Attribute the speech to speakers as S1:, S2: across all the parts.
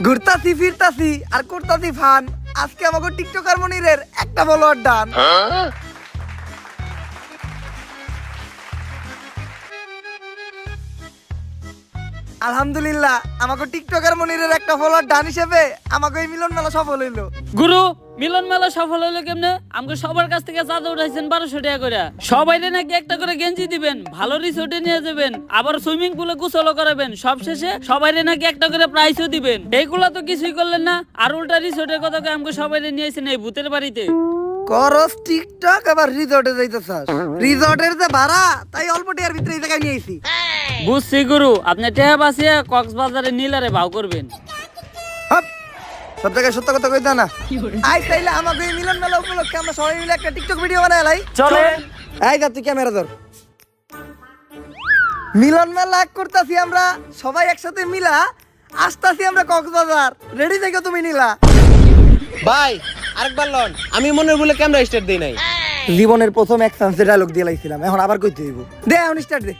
S1: ঘুরতাছি ফিরতাছি আর করতাছি ফান। আজকে আমাকে টিকটকার মনিরের একটা ফলোয়ার ডান। আলহামদুলিল্লাহ আমাকে টিকটকার মনিরের একটা ফলোয়ার ডান হিসেবে আমাকে এই মিলন মেলা সফল হইলো।
S2: গুরু মিলন মেলা সফল হইলো কেমনে? আমাকে সবার কাছ থেকে চাঁদা উঠাইছেন 1200 টাকা করে। সবাই নাকি একটা করে গেঞ্জি দিবেন, ভালো রিসোর্টে নিয়ে যাবেন, আবার সুইমিং পুলে গোসলও করাবেন, সবশেষে সবাই নাকি একটা করে প্রাইজও দিবেন। এইগুলা তো কিছুই করলেন না, আর উল্টা রিসোর্টের কথা কয়ে আমাকে সবাই নিয়েছেন এই ভূতের বাড়িতে।
S1: করস টিকটক আবার রিসর্টে যাইতেছাস। রিসর্টের যে ভাড়া তাই অল্প টাকার ভিতরে এই জায়গায় নিয়েছি।
S2: বুঝছি গুরু, আপনি টেহা বাঁচিয়ে কক্সবাজারে নীলারে ভাও করবেন।
S1: হাপ, সব জায়গায় সত্য কথা কইতা না। আই তাইলে আমাকে এই মিলন মেলা উপলক্ষে আমরা সবাই মিলে একটা টিকটক ভিডিও বানাই লাই।
S2: চলে
S1: এই যা তুই ক্যামেরা ধর। মিলন মেলা করতাছি আমরা সবাই একসাথে মিলা, আসতাছি আমরা কক্সবাজার। রেডি থেকো তুমি নীলা।
S3: ভাই আরেকবার লন, আমি মনের ভুলে ক্যামেরা স্টার্ট দেই নাই।
S1: জীবনের প্রথম এক চান্সে ডায়লগ দিয়ে লাইছিলাম, এখন আবার কইতে হইব। দে এখন স্টার্ট দে।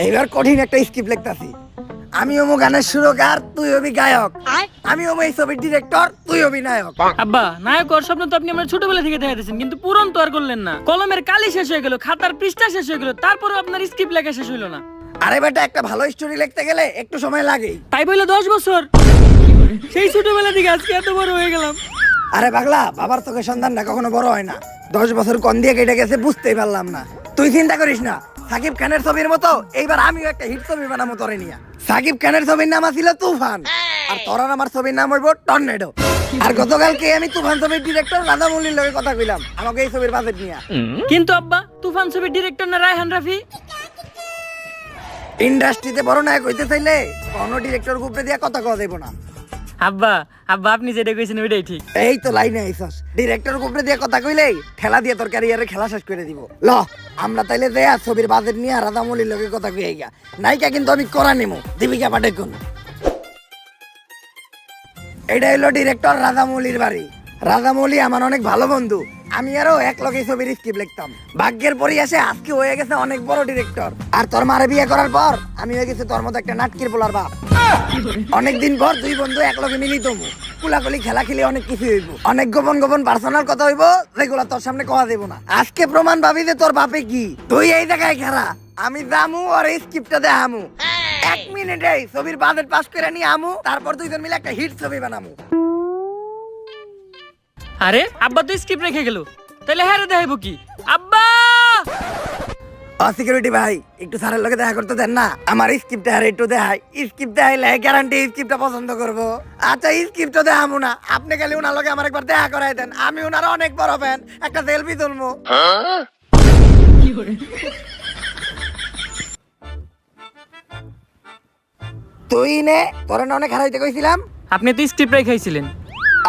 S1: এইবার কঠিন একটা স্ক্রিপ্ট লিখতাছি। আমি হবো গানের সুরকার, তুই হবি গায়ক। আমি হবো এই ছবির ডিরেক্টর, তুই হবি নায়ক।
S2: আব্বা, নায়ক হওয়ার স্বপ্ন তো আপনি আমার ছোটবেলা থেকে দেখা দিয়েছেন, কিন্তু পূরণ তো আর করলেন না। কলমের কালি শেষ হয়ে গেল, খাতার পৃষ্ঠা শেষ হয়ে গেল, তারপরে আপনার স্ক্রিপ্ট লেখা শেষ হইলো না।
S1: আরে বেটা, একটা ভালো স্টোরি লিখতে গেলে একটু সময় লাগে।
S2: তাই বললে 10 বছর, সেই ছোটবেলা থেকে আজকে এত বড় হয়ে গেলাম।
S1: আরে পাগলা, বাবার চোখের সন্তানটা কখনো বড় হয় না। 10 বছর কোন দিয়ে কেটে গেছে বুঝতেই পারলাম না। তুই চিন্তা করিস না, সাকিব খানের ছবির মতো এইবার আমিও একটা হিট ছবি বানাবো তোরে নিয়ে। সাকিব খানের ছবির নাম ছিল তুফান, আর তোর আর আমার ছবির নাম হইব টর্নেডো। আর গতকালকে আমি তুফান ছবির ডিরেক্টর রাজামৌলির লগে কথা কইলাম আমাকে এই ছবির বাজেট নিয়ে।
S2: কিন্তু আব্বা, তুফান ছবির ডিরেক্টর না রায়হান রাফি?
S1: ইন্ডাস্ট্রিতে বড় নায়ক হইতে চাইলে কোনো ডিরেক্টর গ্রুপে দিয়ে কথা কওয়া যাইব না।
S2: আব্বা আব্বা, আপনি যেটা কইছেন ওইটাই ঠিক।
S1: এই তো লাইনে আইছস, ডিরেক্টর গ্রুপে দিয়ে কথা কইলেই ঠেলা দিয়ে তোর ক্যারিয়ারে খেলা শেষ করে দিব। ল আমরা তাইলে দেয়া ছবির বাজেট নিয়ে রাজামৌলির লগে কথা কই আইগা। নায়িকা কিন্তু আমি করা নেমু, দীপিকা পাডুকোন। এটা হলো ডিরেক্টর রাজামৌলির বাড়ি। রাজামৌলি আমার অনেক ভালো বন্ধু, আমি আরো এক লগে ছবির স্ক্রিপ্ট লিখতাম। ভাগ্যের পরিহাসে আজকে হয়ে গেছে অনেক বড় ডিরেক্টর। আর তোর মারে বিয়ে করার পর আমি হয়ে গেছি তোর মতো একটা নাটকির পোলার বাপ। অনেকদিন পর দুই বন্ধু এক লগে মিলিত হবো, কুলাকুলি খেলা খেলে অনেক কিছু হইব, অনেক গোপন গোপন পার্সোনাল কথা হইব যেগুলো তোর সামনে কওয়া দেব না। আজকে প্রমাণ পাবি যে তোর বাপে কি। তুই এই জায়গায় খেলা, আমি জামু আর এই স্ক্রিপ্টটা দেখামু। 1 মিনিটে ছবির বাজেট পাস করে নিয়ে আমু, তারপর দুইজন মিলে একটা হিট ছবি বানামু।
S2: আরে আব্বা তো স্ক্রিপ্ট রেখে গেল, তাহলে হ্যাঁ দেখাইবো কি? আব্বা
S1: সিকিউরিটি ভাই, একটু স্যারের লগে দেখা করতে দেন না, আমার স্ক্রিপ্টটা আর একটু দেখাই। স্ক্রিপ্ট দেখাইলে গ্যারান্টি স্ক্রিপ্টটা পছন্দ করবো। আচ্ছা স্ক্রিপ্টটা দেখামু না, আপনি খালি ওনার লগে আমার একবার দেখা করাই দেন, আমি ওনার অনেক বড় ফ্যান, একটা সেলফি তুলবো। তুই নে, তোর না অনেক হারাইতে কইছিলাম।
S2: আপনি তো স্ক্রিপ্ট রেখাইছিলেন।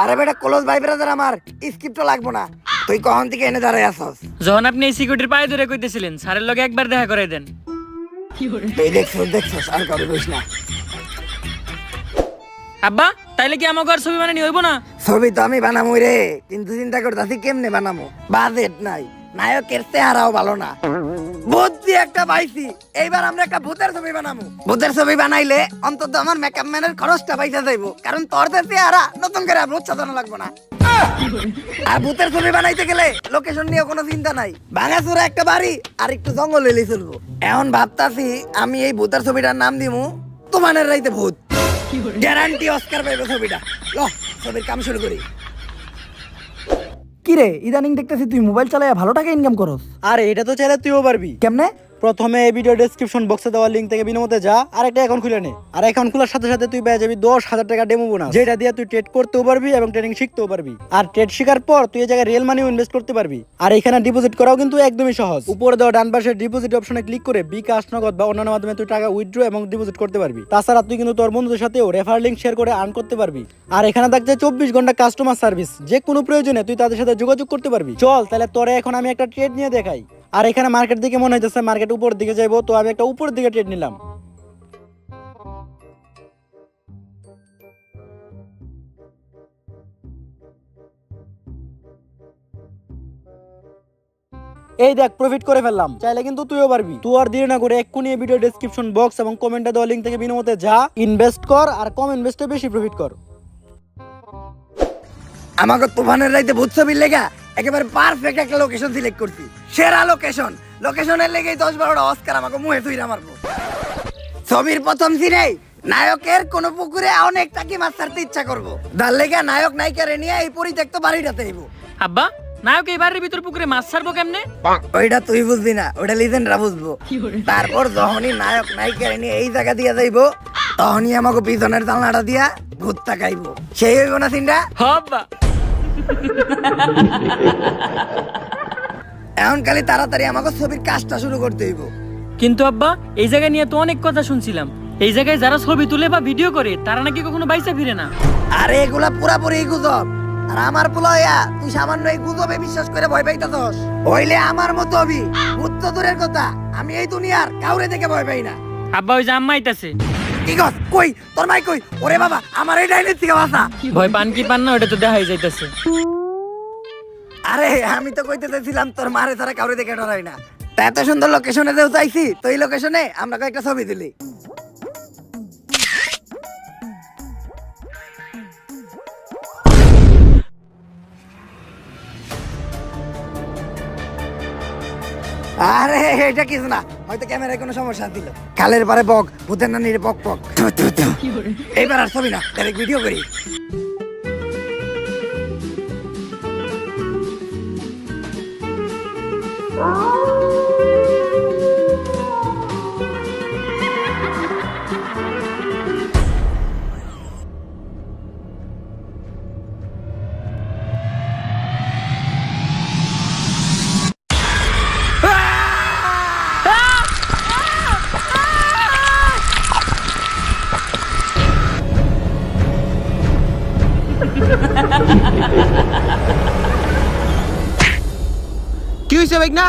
S1: আরে বেটা ক্লোজ ভাই ব্রাদার, আমার স্ক্রিপ্টটা লাগবো না। তুই কখন থেকে এনে দাঁড়াই আসস?
S2: যখন আপনি এই সিকিউরিটির পায়ে ধরে কইতেছিলেন স্যারের লগে একবার দেখা করাই দেন।
S1: তুই দেখছস আর কারো কইস না।
S2: আব্বা, তাইলে কি আমাকে আর ছবি বানানি হইব না?
S1: ছবি তো আমি বানামু রে, কিন্তু চিন্তা করতেছি কেমনে বানামো। বাজেট নাই, নায়কের চেহারাও ভালো না। বুদ্ধি একটা পাইছি, এইবার আমরা একটা ভূতের ছবি বানামু। ভূতের ছবি বানাইলে অন্তত আমার মেকআপ ম্যানের খরচটা পয়সা যাইবো, কারণ তোর যে চেহারা নতুন করে ভূত সাজানো লাগবো না। আর ভূতের ছবি বানাইতে গেলে লোকেশন নিয়ে কোনো চিন্তা নাই, ভাঙাচোরা একটা বাড়ি আর একটু জঙ্গল এলেই চলবো। এখন ভাবতাছি আমি এই ভূতের ছবিটার নাম দিমু তুফানের রাইতে ভূত। গ্যারান্টি অস্কার পাইবে ছবিটা। ল ছবির কাম শুরু করি।
S4: কিরে ইদানিং দেখতেছি তুই মোবাইল চালায় ভালো টাকা ইনকাম করস।
S3: আরে এটা তো চাইলে তুইও পারবি।
S4: কেমনে? প্রথমে এই ভিডিও ডেসক্রিপশন বক্সে দেওয়া লিঙ্ক থেকে বিনোমতে যা আর একটা অ্যাকাউন্ট খুলে নে। আর অ্যাকাউন্ট খোলার সাথে সাথে তুই পেয়ে যাবি 10,000 টাকা ডেমো বোনাস, যেটা দিয়ে তুই ট্রেড করতেও পারবি এবং ট্রেডিং শিখতেও পারবি। আর ট্রেড শেখার পর তুই এই জায়গায় রিয়েল মানিও ইনভেস্ট করতে পারবি। আর এখানে ডিপোজিট করাও কিন্তু একদমই সহজ। উপরে দেওয়া ডান পাশের ডিপোজিট অপশনে ক্লিক করে বিকাশ, নগদ বা অন্যান্য মাধ্যমে তুই টাকা উইথড্র এবং ডিপোজিট করতে পারবি। তাছাড়া তুই কিন্তু তোর বন্ধুদের সাথেও রেফার লিঙ্ক শেয়ার করে আর্ন করতে পারবি। আর এখানে থাকছে 24 ঘন্টা কাস্টমার সার্ভিস, যে কোনো প্রয়োজনে তুই তাদের সাথে যোগাযোগ করতে পারবি। চল তাহলে তোরে এখন আমি একটা ট্রেড নিয়ে দেখাই। আর এখানে মার্কেট দিকে মনে হইতেছে মার্কেট উপর দিকে যাইবো, তো আমি একটা উপর দিকে ট্রেড নিলাম। এই দেখ প্রফিট করে ফেললাম। চাইলে কিন্তু তুইও পারবি। তুই আর দেরি না করে এক্ষুনি এই ভিডিও ডেসক্রিপশন বক্স এবং কমেন্টে দেওয়া লিঙ্ক থেকে বিনোমতে যা, ইনভেস্ট কর আর কম ইনভেস্টে বেশি প্রফিট কর।
S1: আমাকে তুফানের রাইতে ভূত ছবির লেগা একেবারে পারফেক্ট একটা লোকেশন সিলেক্ট করছি, সেরা লোকেশন। লোকেশনের লেগেই 10-12টা অস্কার আমাকে মুহে তুইরা মারবো। ছবির প্রথম সিনেই নায়কের কোন পুকুরে অনেক টাকি মাছ ছাড়তে ইচ্ছা করবো, তার লেগে নায়ক নায়িকারে নিয়ে এই পরিত্যক্ত বাড়িটাতে আইবো।
S2: আব্বা নায়ক এই বাড়ির ভিতর পুকুরে মাছ ছাড়বো কেমনে?
S1: ওইটা তুই বুঝবি না, ওইটা লিজেন্ডরা বুঝবো। তারপর যখনই নায়ক নায়িকারে নিয়ে এই জায়গা দিয়া যাইবো, তখনই আমাকে পিছনের জানলাটা দিয়া ভূত তাকাইবো। সেই হইব না সিনটা?
S2: হব্বা
S1: এখন খালি তাড়াতাড়ি আমাকে ছবির কাজটা শুরু করতে হইব।
S2: কিন্তু আব্বা এই জায়গা নিয়ে তো অনেক কথা শুনছিলাম, এই জায়গায় যারা ছবি তুলে বা ভিডিও করে তারা নাকি কখনো বাইসা ফিরে না।
S1: আরে এগুলা পুরাপুরি গুজব। আর আমার পোলাইয়া তুই সামান্য এই গুজবে বিশ্বাস করে ভয় পাইতাছস? হইলে আমার মতো হবি। ভূত তো দূরের কথা, আমি এই দুনিয়ার কাউরে দেখে ভয় পাই না।
S2: আব্বা ওই যে আম্মা আইতাছে।
S1: কি গস কই তোর মাই কই? ওরে বাবা আমার এই ডাইনের থেকে বাঁচা।
S2: ভয় পান কি পান না ওটা তো দেখাই যাইতাছে।
S1: আরে আমি তো কইতে চাইছিলাম তোর মারে ছাড়া কাউরে দেখে ডরাই না। তা এত সুন্দর লোকেশনে যেও চাইছি, তো এই লোকেশনে আমরা কয়েকটা ছবি তুলি। আরে এটা কিছু না, হয়তো ক্যামেরায় কোনো সমস্যা ছিল। কালের পারে বক, ভূতের নানির বক বক। এইবার আর ছবি না, ডাইরেক্ট ভিডিও করি।
S3: কি হইছে ভাই না?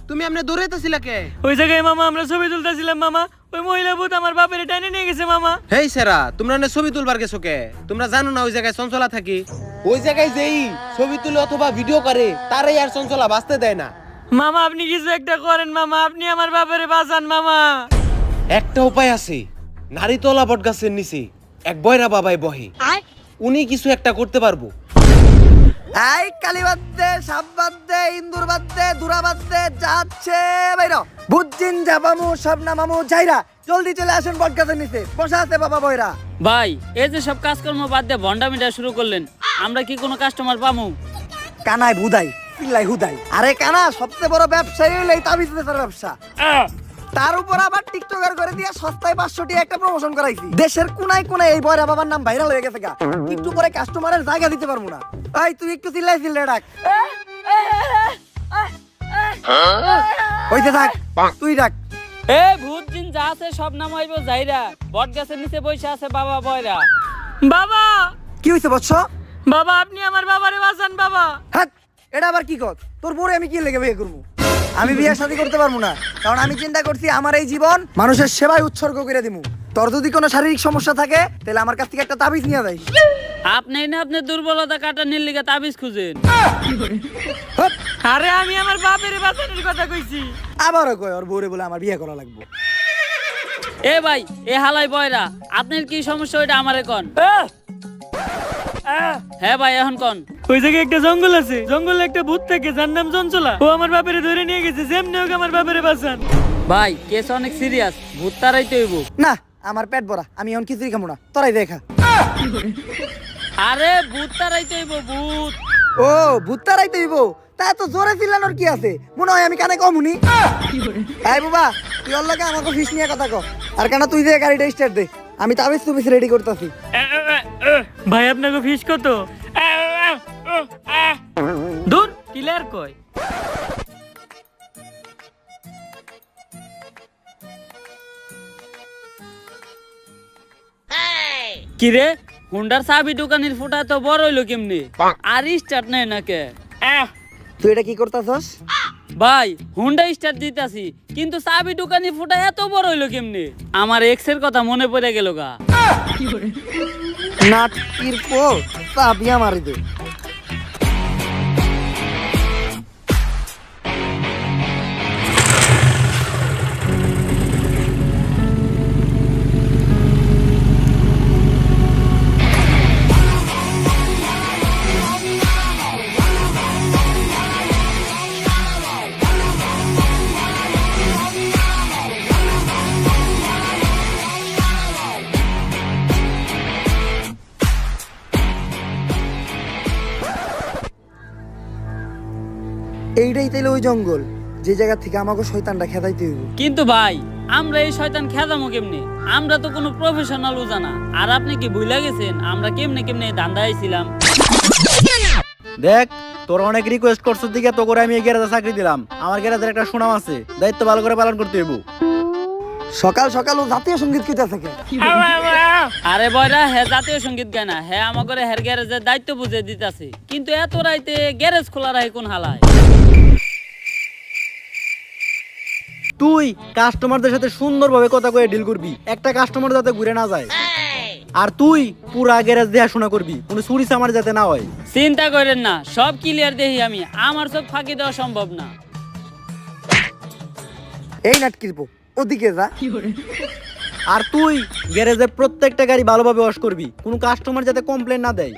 S3: তুমি আমনে দৌড়াইতেছিলা কে?
S2: ওই জায়গায় মামা আমরা ছবি তুলতেছিলাম মামা, ওই মহিলা ভূত আমার বাপের টাইনে নিয়ে গেছে মামা।
S3: হেই সেরা, তোমরা না ছবি তুলবার গেছো কে? তোমরা জানো না ওই জায়গায় চঞ্চলা থাকি? ওই জায়গায় যেই ছবি তুলে অথবা ভিডিও করে তারাই আর চঞ্চলা বাঁচতে দেয় না।
S2: মামা আপনি কিছু একটা করেন মামা, আপনি আমার বাপের বাঁচান মামা।
S3: একটা উপায় আছে, নারীতলা বট গাছের নিচে এক বয়রা বাবাই বহে, উনি কিছু একটা করতে পারবো।
S1: এই কালী বাদ দে, সাপ বাদ দে, ইন্দুর বাদ দে, দুরা বাদ দে, যাচ্ছে বাইরো। বুঝছিন যাবামু, সব নামামু, যাইরা জলদি চলে আসেন বটগাছের নিচে, বসা আছে বাবা বয়রা।
S2: ভাই এই যে সব কাজকর্ম বাদ দিয়ে ভন্ডামিটা শুরু করলেন, আমরা কি কোনো কাস্টমার পামু?
S1: কানায় বুদাই, পিল্লাই হুদাই। আরে কানা সবচেয়ে বড় ব্যবসায়ী হইলো এই তাবিজ বেচার ব্যবসা। তার উপর আবার টিকটকার করে দিয়ে সস্তায় 500 টাকা একটা প্রমোশন করাইছি। দেশের কোনায় কোনায় এই বয়রা বাবার নাম ভাইরাল হয়ে গেছে গা। একটু করে কাস্টমারের জায়গা দিতে পারবো না। এই তুই একটু চিল্লাই ডাক। হইতে থাক, তুই ডাক।
S2: এ ভূত জিন যা আছে সব নামাইব যাইরা, বট গাছের নিচে বসে আছে বাবা বয়রা। বাবা
S1: কি হইছে বৎস?
S2: বাবা আপনি আমার বাবারে বাঁচান বাবা।
S1: হাট, এটা আবার কি কর? তোর বউরে আমি কি লেগে বিয়ে করবো? আমি বিয়ে শাদী করতে পারবো না, কারণ আমি চিন্তা করছি আমার এই জীবন মানুষের সেবায় উৎসর্গ করে দিমু। তোর যদি কোনো শারীরিক সমস্যা থাকে তাহলে আমার কাছ থেকে একটা তাবিজ নিয়ে যাই।
S2: আপনি না আপনার দুর্বলতা কাটানোর লিগে তাবিজ খুঁজেন।
S1: হাট,
S2: আরে আমি আমার বাপের বাঁচানোর কথা কইছি।
S1: আবারও কয় ওর বউরে বলে আমার বিয়ে করা লাগবে।
S2: এ ভাই এ হালাই বয়রা, আপনার কি সমস্যা ওইটা আমারে কোন। হ্যাঁ ভাই এখন কোন। ওই জায়গায় একটা জঙ্গল আছে, জঙ্গলে একটা ভূত থাকে যার নাম চঞ্চলা, ও আমার বাপেরে ধরে নিয়ে গেছে, যেমনি হোক আমার বাপেরে বাঁচান। ভাই কেস অনেক সিরিয়াস, ভূত তারাইতে হইব।
S1: না আমার পেট ভরা, আমি এখন কিছুই খাবো না, তোরাই দেখা।
S2: আরে ভূত তারাইতে হইব, ভূত।
S1: ও ভূত তারাইতে হইব, তা তো জোরে চিল্লানোর কি আছে মনে হয় আমি কানে কমুনি এই বাবা তুই ওর লগে আমাকে ফিস নিয়ে কথা কও আর কেন তুই যে গাড়িটা স্টার্ট দে আমি তাবিজ তুবিজ রেডি করতেছি
S2: ভাই আপনাকে ফিস কত দূর ক্লিয়ার কই কিরে হুন্ডার চাবি দোকানের ফুটা তো বড় হইলো কেমনি আর স্টার্ট নেই নাকে
S1: তুই এটা কি করতেছস
S2: ভাই হুন্ডা স্টার্ট দিতাছি কিন্তু চাবি দোকানের ফুটা এত বড় হইলো কেমনি আমার এক্স এর কথা মনে পড়ে গেল গা
S1: নাটকির পো চাবিয়া মারি দে এইটাই তাইলে ওই জঙ্গল যে জায়গা থেকে আমাকে শয়তানটা খেদাইতে হইব
S2: কিন্তু ভাই আমরা এই শয়তান খেদামো কেমনে আমরা তো কোনো প্রফেশনাল জানা আর আপনি কি ভুলে গেছেন আমরা কেমনে কেমনে ধান্দা আইছিলাম
S4: দেখ তোর অনেক রিকোয়েস্ট করছিস দিকে তো করে আমি এই গ্যারেজে চাকরি দিলাম আমার গ্যারেজের একটা সুনাম আছে দায়িত্ব ভালো করে পালন করতে হইব
S1: সকাল সকাল ও জাতীয় সঙ্গীত কইতা থাকে
S2: আরে বয়রা হে জাতীয় সঙ্গীত গায় না হে আমাকে হের গ্যারেজের দায়িত্ব বুঝে দিতাছে কিন্তু এত রাইতে গ্যারেজ খোলা রাখে কোন হালায়
S4: তুই কাস্টমারদের সাথে সুন্দরভাবে কথা কয়ে ডিল করবি একটা কাস্টমার যাতে ঘুরে না যায় আর তুই পুরা গ্যারেজ দেখাশোনা করবি কোনো চুরি চামার যাতে না হয়
S2: চিন্তা করেন না সব ক্লিয়ার দেখি আমি আমার চোখ ফাঁকি দেওয়া সম্ভব না
S1: এই নাটকির পো ওদিকে যা
S4: আর তুই গ্যারেজে প্রত্যেকটা গাড়ি ভালোভাবে ওয়াশ করবি কোনো কাস্টমার যাতে কমপ্লেন না দেয়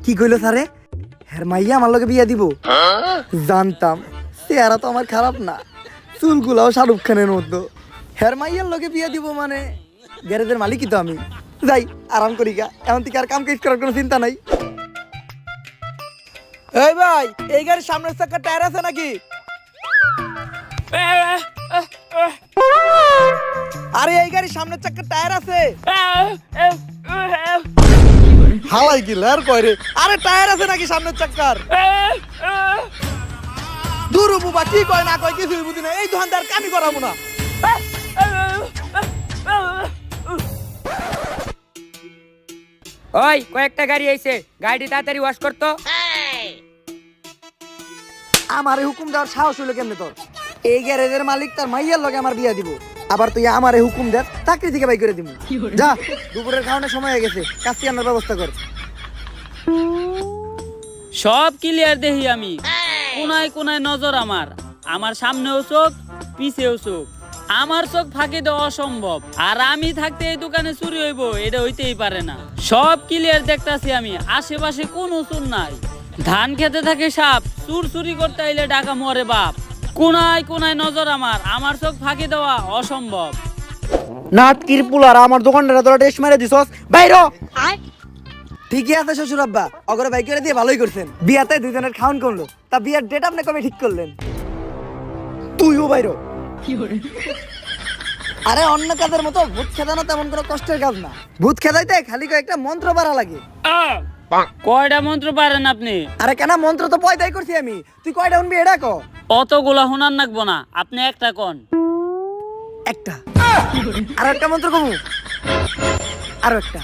S1: কি কইলো স্যারে হ্যার মাইয়া আমার লগে বিয়া দিব জানতাম চেহারা তো আমার খারাপ না চুলগুলাও শাহরুখ খানের মতো হ্যার মাইয়ার লগে বিয়া দিব মানে গ্যারেজের মালিকই তো আমি যাই আরাম করি গা এমন থেকে আর কাম কাজ করার কোনো চিন্তা নাই এই ভাই এই গাড়ির সামনের চাকা টায়ার আছে নাকি আরে এই গাড়ির সামনের চাকা টায়ার আছে হালাই কি লের কয় রে আরে টায়ার আছে নাকি সামনের চাকার দুরু বুবা কি কয় না কয় কিছুই বুঝি না এই দোকানদার কামি করাবো না
S5: ওই কয়েকটা গাড়ি আইছে গাড়ি তাড়াতাড়ি ওয়াশ করতো
S1: আমারে হুকুম দেওয়ার সাহস হলো কেমনে তোর এই গ্যারেজের মালিক তার মাইয়ার লগে আমার বিয়া দিব আবার তুই আমারে হুকুম দে চাকরি থেকে বাই করে দিব যা দুপুরের খাওয়ানোর সময় হয়ে গেছে কাজটি আনার ব্যবস্থা কর
S2: সব ক্লিয়ার দেখি আমি কোনায় কোনায় নজর আমার আমার সামনেও চোখ পিছেও চোখ আমার চোখ ফাঁকি দেওয়া অসম্ভব আর আমি থাকতে এই দোকানে চুরি হইব এটা হইতেই পারে না সব ক্লিয়ার দেখতাছি আমি আশেপাশে কোনো চুর নাই ধান খেতে থাকে সাপ চুর চুরি করতে আইলে ডাকা মরে বাপ কোনায় কোনায় নজর আমার চোখ ফাঁকি দেওয়া অসম্ভব
S4: নাটকির পুলার আমার দোকানটা তোরা টেস্ট মেরে দিছস বাইরো
S1: ঠিকই আছে শ্বশুর আব্বা অগরে বাই করে দিয়ে ভালোই করছেন বিয়াতে দুজনের খাওন করলো তা বিয়ার ডেট আপনি কবে ঠিক করলেন তুইও বাইরো আরে অন্য কাজের মতো ভূত খেদানো তেমন কোনো কষ্টের কাজ না ভূত খেদাইতে খালি কয়েকটা মন্ত্র পারা লাগে
S2: কয়টা মন্ত্র পারেন আপনি
S1: আরে কেন মন্ত্র তো পয়দাই করছি আমি তুই কয়টা শুনবি এটা ক
S2: অতগুলা শোনার নাকবো না আপনি একটা কোন
S1: একটা আর একটা মন্ত্র কমু আরো একটা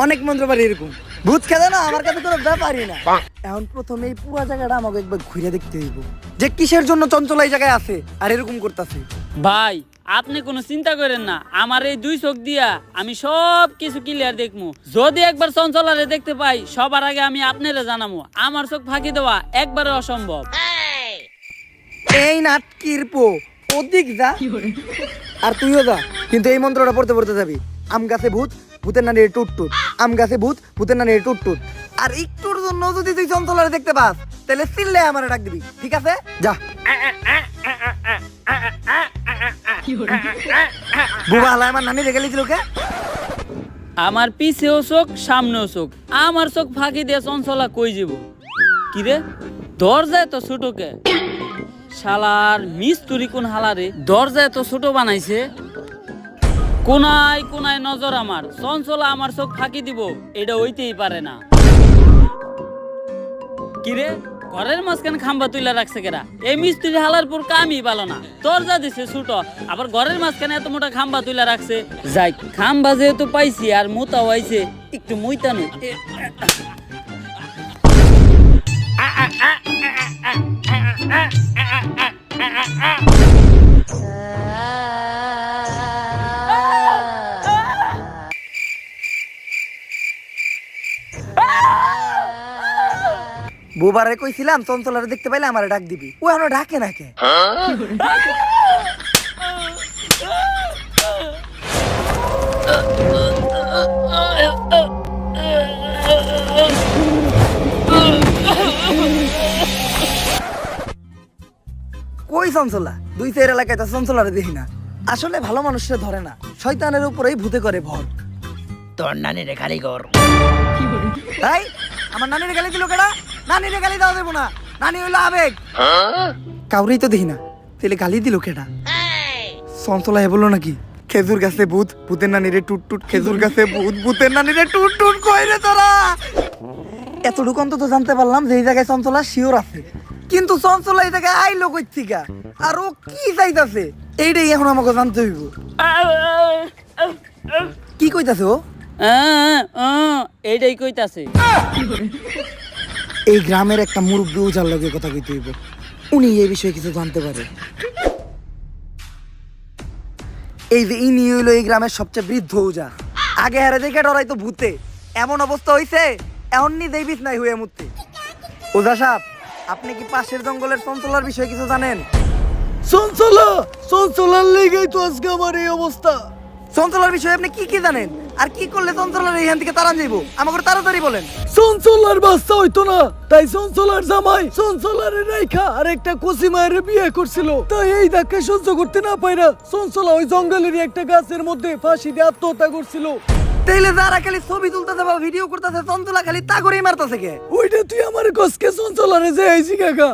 S1: অনেক মন্ত্র পারি এরকম ভূত খেদা না আমার কাছে কোনো ব্যাপারই না এখন প্রথমে এই পুরো জায়গাটা আমাকে একবার ঘুরে দেখতে হইব যে কিসের জন্য চঞ্চল এই জায়গায় আছে আর এরকম করতেছে
S2: ভাই আপনি কোনো চিন্তা করেন না আমার এই দুই চোখ দিয়া আমি সব কিছু ক্লিয়ার দেখমু যদি একবার চঞ্চলারে দেখতে পাই সবার আগে আমি আপনারে জানামু আমার চোখ ফাঁকি দেওয়া একবারে অসম্ভব
S1: এই নাটকির পো ওদিক যা আর তুইও যা কিন্তু এই মন্ত্রটা পড়তে পড়তে যাবি আম গাছে ভূত ভূতের নানি টুট টুট আম গাছে ভূত ভূতের নানি টুট টুট আর একটুর জন্য যদি তুই চঞ্চলারে দেখতে পাস তাহলে চিল্লে আমার ডাক দিবি ঠিক আছে যা বুবা হালা আমার নানি রেখে লিছিল কে
S2: আমার পিছেও চোখ সামনেও চোখ আমার চোখ ফাঁকি দিয়ে চঞ্চলা কই যাব কি রে দরজা এত ছোটকে শালার মিস্তুরি কোন হালারে দরজা এত ছোট বানাইছে। কোনায় কোনায় নজর আমার, চঞ্চলা আমার চোখ ফাঁকি দিব, এটা হইতেই পারে না। কিরে ঘরের মাঝখানে খাম্বা তুইলা রাখছে কেরা? এই মিস্ত্রি হালার পর কামই ভালো না, দরজা দিছে ছোট, আবার ঘরের মাঝখানে এত মোটা খাম্বা তুইলা রাখছে। যাই খাম্বা যেহেতু পাইছি আর মোতাও আইছে, একটু মুইতানো।
S1: বুবারে কইছিলাম চঞ্চলারে দেখতে পাইলে আমারে ডাক দিবি, ও এখনো ডাকে না কে? কই চঞ্চলা? দুই চার এলাকায় তো চঞ্চলারে দেখি না। আসলে ভালো মানুষরা ধরে না, শয়তানের উপরেই ভূতে করে ভর।
S6: তোর নানিরে কারিগর।
S1: তাই আমার নানির গালি দিল কেডা? নানির গালি দাও দেবো না, নানি হইলো আবেগ। কাউরেই তো দেখি না, তাহলে গালি দিল কেডা? চঞ্চলা হে বললো নাকি খেজুর গাছে ভূত, ভূতের নানিরে টুট টুট, খেজুর গাছে ভূত, ভূতের নানিরে টুট টুট, কই রে তোরা? এতটুকু অন্তত জানতে পারলাম যে এই জায়গায় চঞ্চলা শিওর আছে, কিন্তু চঞ্চলা এই জায়গায় আইলো কই থেকে আর ও কি চাইতাছে এইটাই এখন আমাকে জানতে হইব। কি কইতাছে ও?
S2: এইটাই কইতাছে।
S1: এই গ্রামের একটা মুরব্বী ওজার লগে কথা কইতে হইব, উনি এই বিষয়ে কিছু জানতে পারে। এই যে ইনি হইলো এই গ্রামের সবচেয়ে বৃদ্ধ ওজা। আগে হারে দেখে ডরাইতো ভূতে, এমন অবস্থা হইছে এখন নিজেই বিছনায় হয়ে মুততে। ওজা সাহেব, আপনি কি পাশের জঙ্গলের চঞ্চলার বিষয়ে কিছু জানেন?
S4: চঞ্চলার লেগেই তো আজকে আমার এই অবস্থা।
S1: চঞ্চলার বিষয়ে আপনি কি কি জানেন, আর কি করলে চঞ্চলার এইখান থেকে তাড়ান যাইব? আমাকে তাড়াতাড়ি বলেন।
S4: চঞ্চলার বাচ্চা হইতো না, তাই চঞ্চলার জামাই চঞ্চলারে রাইখা আর একটা কচি মায়ের বিয়ে করছিল। তাই এই ধাক্কা সহ্য করতে না পাইরা চঞ্চলা ওই জঙ্গলেরই একটা গাছের মধ্যে ফাঁসি দিয়ে আত্মহত্যা করছিল।
S1: তাইলে যারা খালি ছবি তুলতেছে বা ভিডিও করতেছে, চঞ্চলা খালি তা করেই মারতেছে কে?
S4: ওইটা তুই আমার কসকে চঞ্চলারে যে আইছি কাকা।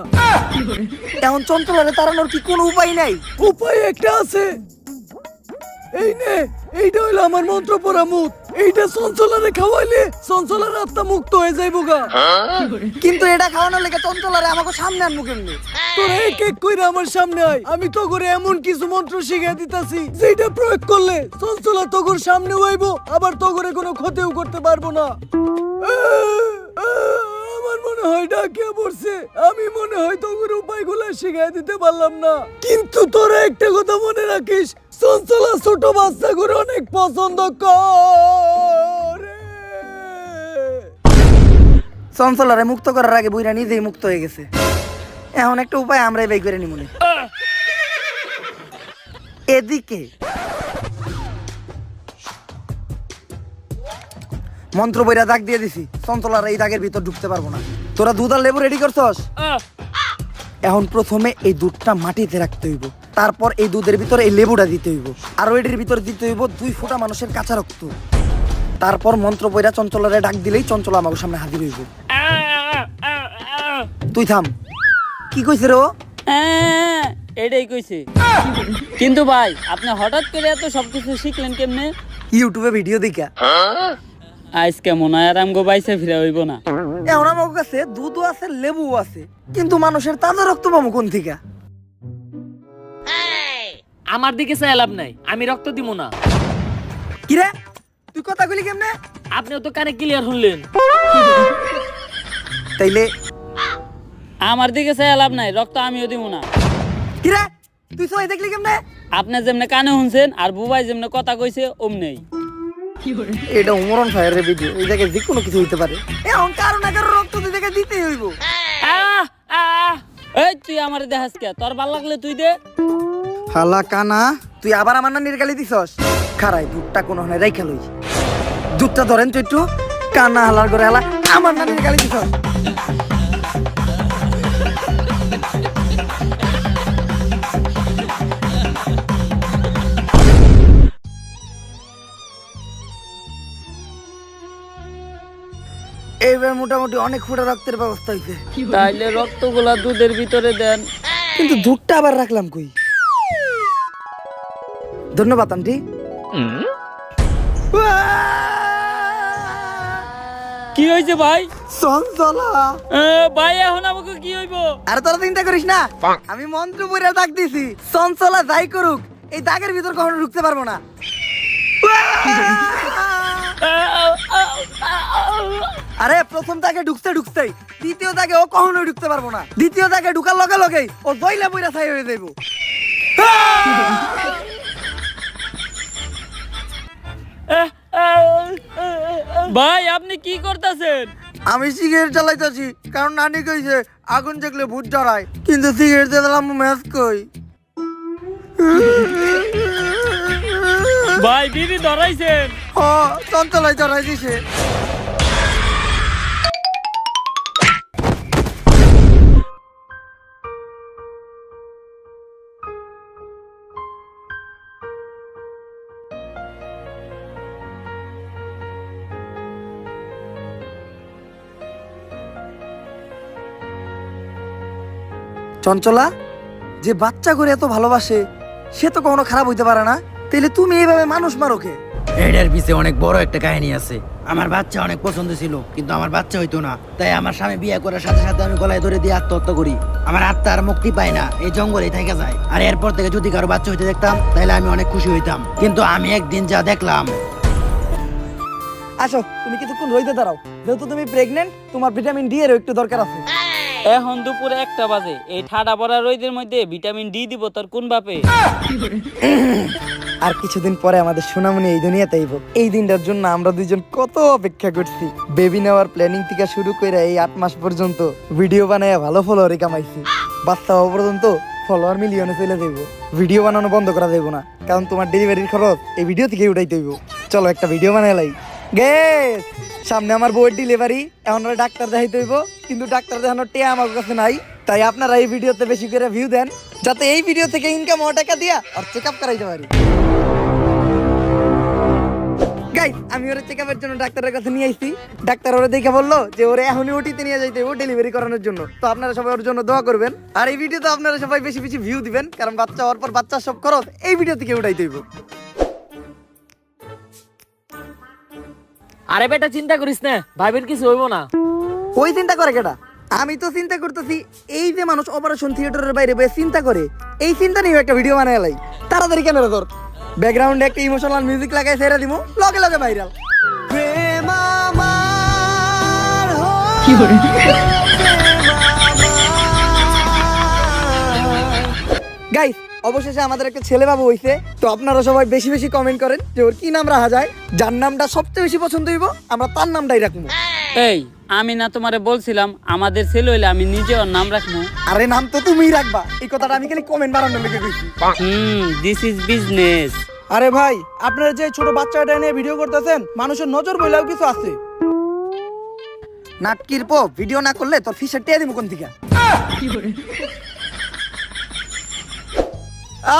S1: এখন চঞ্চলারে তাড়ানোর কি কোনো উপায় নাই?
S4: উপায় একটা আছে, এই নে, এইটা হইলো আমার মন্ত্র পড়া মুখ। এইটা চঞ্চলারে খাওয়াইলে চঞ্চলার আত্মা মুক্ত হয়ে যাইবো গা।
S1: কিন্তু এটা খাওয়ানোর লেগে চঞ্চলারে আমাকে সামনে আনবো কেমনি?
S4: তোরা এক এক কইরা আমার সামনে আয়, আমি তো করে এমন কিছু মন্ত্র শিখিয়ে দিতাছি যেটা প্রয়োগ করলে চঞ্চলা তোর সামনে হইবো, আবার তোরে কোনো ক্ষতিও করতে পারবো না। আমার মনে হয় ডাকিয়া পড়ছে, আমি মনে হয় তোর উপায়গুলো শিখিয়ে দিতে পারলাম না। কিন্তু তোরা একটা কথা মনে রাখিস, চঞ্চলা ছোট বাচ্চা করে অনেক পছন্দ করে।
S1: চঞ্চলারে মুক্ত করার আগে বুইরা নিজেই মুক্ত হয়ে গেছে, এখন একটা উপায় আমরাই বের করে নিমুনে। এদিকে মন্ত্র বইরা দাগ দিয়ে দিছি, চঞ্চলার এই দাগের ভিতর ঢুকতে পারবো না। তোরা দুধ আর লেবু রেডি করছস? এখন প্রথমে এই দুধটা মাটিতে রাখতে হইব, তারপর এই দুধের ভিতরে এই লেবুটা দিতে হইব, আর এটির ভিতরে দিতে হইব 2 ফোঁটা মানুষের কাঁচা রক্ত। তারপর মন্ত্র বইরা চঞ্চলারে ডাক দিলেই চঞ্চলা আমার সামনে হাজির হইব। তুই থাম। কি কইছে রে ও?
S2: এটাই কইছে। কিন্তু ভাই আপনি হঠাৎ করে এত সবকিছু শিখলেন কেমনে?
S1: ইউটিউবে ভিডিও দেখা।
S2: আজকে মনে হয় আর আমগো বাইসে ফিরে হইব না।
S1: এখন আমার কাছে দুধও আছে, লেবুও আছে, কিন্তু মানুষের তাজা রক্ত পাবো কোন থেকে?
S6: আমার দিকে চাই লাভ নাই, আমি রক্ত দিব না।
S1: কিরে তুই কথা কইলি কেমনে?
S6: আপনিও তো কানে ক্লিয়ার শুনলেন।
S1: তাইলে
S2: আমার দিকে চাই লাভ নাই, রক্ত আমিও দিব না।
S1: কিরে তুই সবাই দেখলি কেমনে?
S2: আপনি যেমনে কানে শুনছেন আর বুবাই যেমনে কথা কইছে অমনেই।
S1: এটা উমরন ফায়ারের ভিডিও, এই জায়গায় যে কোনো কিছু হইতে পারে। এখন কারো না কারো রক্ত তুই দেখে দিতেই হইব।
S2: এই তুই আমারে দেখাস কে? তোর ভাল লাগলে তুই দে।
S1: হালা কানা, তুই আবার আমার নানির গালি দিছস? খারাই দুধটা কোনো হনে রাইখা লই, দুধটা ধরেন তো একটু। কানা হালার করে হালা আমার নানির গালি দিছস। এইবার মোটামুটি অনেক ফুটা রক্তের ব্যবস্থা হয়েছে,
S2: তাইলে রক্তগুলা দুধের ভিতরে দেন।
S1: কিন্তু দুধটা আবার রাখলাম কই? ধন্যবাদ আন্টি।
S2: কি হয়েছে ভাই?
S1: চঞ্চলা।
S2: ভাই এখন আমাকে কি হইব?
S1: আরে তোরা চিন্তা করিস না, আমি মন্ত্র পড়ে দাগ দিছি। চঞ্চলা যাই করুক, এই দাগের ভিতর কখনো ঢুকতে পারবো না। আরে প্রথম দাগে ঢুকতেই, দ্বিতীয় দাগে ও কখনোই ঢুকতে পারবো না। দ্বিতীয় দাগে ঢুকার লগে লগেই ও দইলা বইরা ছাই হয়ে যাইবো।
S2: ভাই আপনি কি করতেছেন?
S1: আমি সিগারেট জ্বালাইতেছি, কারণ নানি কইছে আগুন দেখলে ভূত ডরায়, কিন্তু সিগারেট জ্বালাম ম্যাচ কই।
S2: ভাই বিবি ধরাইছেন?
S1: ও চঞ্চলাই ডরাই দিছে। চঞ্চলা, যে বাচ্চা করে এত ভালোবাসে সে তো কখনো খারাপ হইতে পারে না, তাইলে তুমি এইভাবে মানুষ মারোকে?
S6: এটার পিছে অনেক বড় একটা কাহিনী আছে। আমার বাচ্চা অনেক পছন্দ ছিল, কিন্তু আমার বাচ্চা হইতো না। তাই আমার স্বামী বিয়ে করার সাথে সাথে আমি গলায় ধরে দিয়ে আত্মহত্যা করি। আমার আত্মা আর মুক্তি পায় না, এই জঙ্গলেই থেকে যায়। আর এরপর থেকে যদি কারো বাচ্চা হইতে দেখতাম তাহলে আমি অনেক খুশি হইতাম। কিন্তু আমি একদিন যা দেখলাম।
S1: আসো, তুমি কিছুক্ষণ রইতে দাঁড়াও। যেহেতু তুমি প্রেগনেন্ট, তোমার ভিটামিন ডি এর একটু দরকার আছে।
S2: এখন দুপুরে 1টা বাজে, এই ঠাডা পড়া রোদের মধ্যে ভিটামিন ডি দিব তোর কোন বাপে?
S1: আর কিছুদিন পরে আমাদের সোনামণি এই দুনিয়াতে আইব। এই দিনটার জন্য আমরা দুইজন কত অপেক্ষা করছি। বেবি নেওয়ার প্ল্যানিং থেকে শুরু করে এই 8 মাস পর্যন্ত ভিডিও বানায় ভালো ফলোয়ারই কামাইছি। বাচ্চা হওয়া পর্যন্ত ফলোয়ার মিলিয়নে চলে যাইব। ভিডিও বানানো বন্ধ করা যাইব না, কারণ তোমার ডেলিভারির খরচ এই ভিডিও থেকে উঠাইতে হইব। চলো একটা ভিডিও বানাইলাই। গেস, সামনে আমার বউয়ের ডেলিভারি, এখন ওরা ডাক্তার দেখাইতে হইব, কিন্তু ডাক্তার দেখানোর টিয়া আমার কাছে নাই। তাই আপনারা এই ভিডিওতে বেশি করে ভিউ দেন, যাতে এই ভিডিও থেকে ইনকাম হওয়া টাকা দিয়া আর চেক আপ করাইতে পারি। গাইস, আমি ওরা চেক আপের জন্য ডাক্তারের কাছে নিয়ে আইছি। ডাক্তার ওরা দেখে বললো যে ওরা এখনই ওটিতে নিয়ে যাইতে হবে ডেলিভারি করানোর জন্য। তো আপনারা সবাই ওর জন্য দোয়া করবেন, আর এই ভিডিওতে আপনারা সবাই বেশি বেশি ভিউ দিবেন, কারণ বাচ্চা হওয়ার পর বাচ্চার সব খরচ এই ভিডিও থেকে উঠাইতে হইব।
S6: আরে বেটা চিন্তা করিস না, ভাবির কিছু হইব না।
S1: ওই চিন্তা করে কেটা? আমি তো চিন্তা করতেছি এই যে মানুষ অপারেশন থিয়েটারের বাইরে বসে চিন্তা করে, এই চিন্তা নিয়ে একটা ভিডিও বানাই লাই। তাড়াতাড়ি ক্যামেরা ধর, ব্যাকগ্রাউন্ডে একটা ইমোশনাল মিউজিক লাগাই ছেড়ে দিমু, লগে লগে ভাইরাল। গাইস, অবশেষে আমাদের একটা ছেলে বাবু হইছে। তো আপনারা সবাই বেশি বেশি কমেন্ট করেন যে ওর কি নাম রাখা যায়। যার নামটা সবচেয়ে বেশি পছন্দ হইব আমরা তার নামটাই রাখবো।
S2: এই আমি না তোমারে বলছিলাম আমাদের ছেলে হইলে আমি নিজে ওর নাম রাখবো?
S1: আরে নাম তো তুমিই রাখবা, এই কথাটা আমি খালি কমেন্ট বানানোর লিখে কইছি।
S2: This is business.
S4: আরে ভাই, আপনারা যে ছোট বাচ্চাটা নিয়ে ভিডিও করতেছেন, মানুষের নজর বইলেও কিছু আছে।
S1: নাটকির পো ভিডিও না করলে তোর ফিসের টিয়া দিমু কোন থেকে?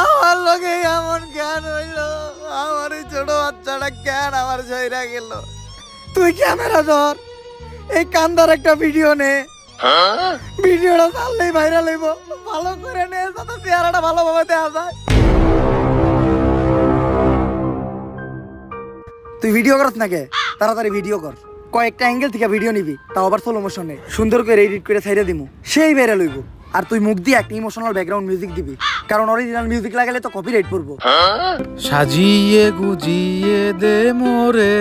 S1: আমার লগে এমন জ্ঞান হইলো, আমার এই ছোট বাচ্চাটা জ্ঞান আমার ঝইরা গেল। তুই ক্যামেরা ধর, এই কান্দার একটা ভিডিও নে। ভিডিওটা চাললেই ভাইরাল হইব, ভালো করে নে যাতে চেহারাটা ভালোভাবে দেখা যায়। তুই ভিডিও করছ নাকি? তাড়াতাড়ি ভিডিও কর, কয়েকটা অ্যাঙ্গেল থেকে ভিডিও নিবি, তাও আবার স্লো মোশনে, সুন্দর করে এডিট করে ছাইড়া দিমু, সেই ভাইরাল হইব। আর তুই মুখ দিয়ে একটা ইমোশনাল ব্যাকগ্রাউন্ড মিউজিক দিবি, কারণ অরিজিনাল মিউজিক লাগালে তো কপিরাইট পড়বো।
S7: সাজিয়ে গুজিয়ে দে মোরে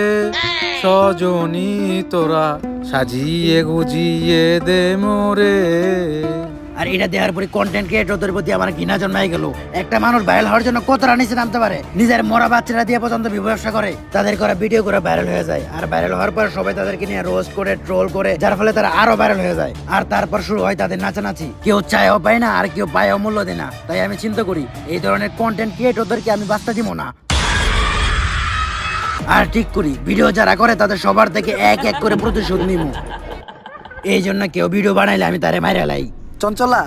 S7: সজনী তোরা, সাজিয়ে গুজিয়ে দে মোরে।
S6: আর এটা দেওয়ার পরে কন্টেন্ট ক্রিয়েটরদের প্রতি আমার ঘৃণা জন্মাই গেল। একটা মানুষ ভাইরাল হওয়ার জন্য কতটা নিচে নামতে পারে, নিজের মরা বাচ্চারা দিয়ে পর্যন্ত ব্যবসা করে, তাদের করা ভিডিও করে ভাইরাল হয়ে যায়। আর ভাইরাল হওয়ার পর সবাই তাদেরকে নিয়ে রোস্ট করে ট্রোল করে, যার ফলে তারা আরো ভাইরাল হয়ে যায়। আর তারপর শুরু হয় তাদের নাচানাচি, কেউ চায়ও পায় না আর কেউ পায়ও মূল্য দেয় না। তাই আমি চিন্তা করি এই ধরনের কন্টেন্ট ক্রিয়েটরদেরকে আমি বাস্তা দিব না। আর ঠিক করি ভিডিও যারা করে তাদের সবার থেকে এক এক করে প্রতিশোধ নিব। এই জন্য কেউ ভিডিও বানাইলে আমি তারে মাইরা লাই।
S1: চঞ্চলা,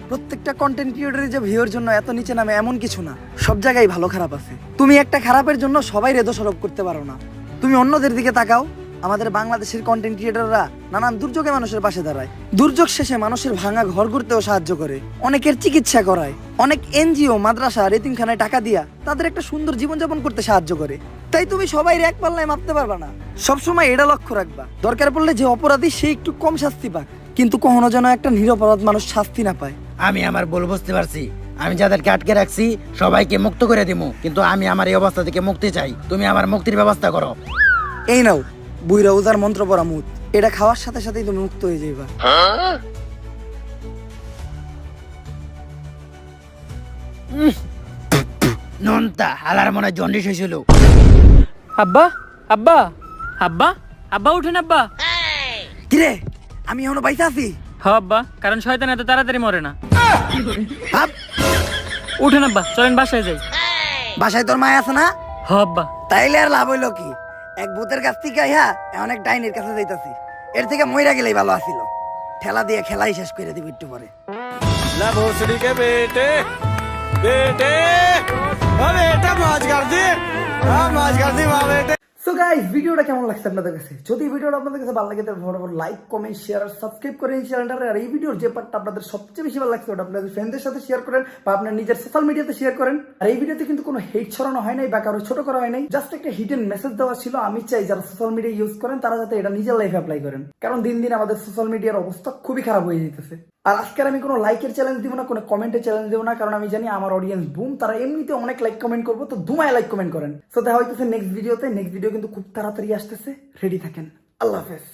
S1: প্রত্যেকটা কন্টেন্ট ক্রিয়েটরের যে ভিউর জন্য এত নিচে নামে এমন কিছু না, সব জায়গায় ভালো খারাপ আছে। তুমি একটা খারাপের জন্য সবাই দোষারোপ করতে পারো না। তুমি অন্যদের দিকে তাকাও, আমাদের বাংলাদেশের কন্টেন্ট ক্রিয়েটররা নানান দুর্যোগে মানুষের পাশে দাঁড়ায়, দুর্যোগ শেষে মানুষের ভাঙা ঘর করতেও সাহায্য করে, অনেকের চিকিৎসা করায়, অনেক এনজিও, মাদ্রাসা, এতিমখানায় টাকা দিয়া তাদের একটা সুন্দর জীবনযাপন করতে সাহায্য করে। তাই তুমি সবাই এক পাল্লায় মাপতে পারবা না। সবসময় এটা লক্ষ্য রাখবা, দরকার পড়লে যে অপরাধী সে একটু কম শাস্তি পাক, কিন্তু কখনো যেন একটা নিরপরাধ মানুষ শাস্তি না পায়।
S6: আমি আমার ভুল বুঝতে পারছি। আমি যাদেরকে আটকে রাখছি সবাইকে মুক্ত করে দিমু, কিন্তু আমি আমার এই অবস্থা থেকে মুক্তি চাই। তুমি আমার মুক্তির ব্যবস্থা করো।
S1: এই নাও বুইরা উজার মন্ত্র পড়া মুত, এটা খাওয়ার সাথে সাথেই তুমি মুক্ত হয়ে যাইবা।
S6: নন্তা হালার মনে জন্ডিস হয়েছিল।
S2: আব্বা আব্বা আব্বা আব্বা উঠেন আব্বা।
S1: কিরে আমি এখনো বাইসা আছি?
S2: হ আব্বা, কারণ শয়তান এত তাড়াতাড়ি মরে না।
S1: হাপ,
S2: উঠেন আব্বা, চলেন বাসায় যাই।
S1: বাসায় তোর মায় আছে না?
S2: হ আব্বা।
S1: তাইলে আর লাভ হইলো কি? এক ভূতের কাছ থেকে এখন এক ডাইনের কাছে যাইতাছি, এর থেকে মইরা গেলেই ভালো আছিল। ঠেলা দিয়ে খেলাই শেষ করে দিব একটু পরে। সো গাইস, ভিডিওটা কেমন লাগছে আপনাদের কাছে? যদি ভিডিওটা আপনাদের কাছে ভালো লাগে তাহলে ফটাফট লাইক, কমেন্ট, শেয়ার আর সাবস্ক্রাইব করে এই চ্যানেলটারে। আর এই ভিডিওর যে পার্টটা আপনাদের সবচেয়ে বেশি ভালো লাগছে ওটা আপনাদের ফ্রেন্ডদের সাথে শেয়ার করেন বা আপনার নিজের সোশ্যাল মিডিয়াতে শেয়ার করেন। আর এই ভিডিওতে কিন্তু কোনো হেট ছড়ানো হয় নাই বা কারো ছোট করা হয় নাই, জাস্ট একটা হিডেন মেসেজ দেওয়া ছিল। আমি চাই যারা সোশ্যাল মিডিয়া ইউজ করেন তারা যাতে এটা নিজের লাইফে অ্যাপ্লাই করেন, কারণ দিন দিন আমাদের সোশ্যাল মিডিয়ার অবস্থা খুবই খারাপ হয়ে যেতেছে। আর আজকে আমি কোনো লাইকের চ্যালেঞ্জ দিব না, কোনো কমেন্টের চ্যালেঞ্জ দিব না, কারণ আমি জানি আমার অডিয়েন্স বুম, তারা এমনিতে অনেক লাইক কমেন্ট করবো, তো ধুমায় লাইক কমেন্ট করেন। সো দেখা হইতেছে নেক্সট ভিডিওতে। নেক্সট ভিডিও কিন্তু খুব তাড়াতাড়ি আসতেছে, রেডি থাকেন। আল্লাহ হাফেজ।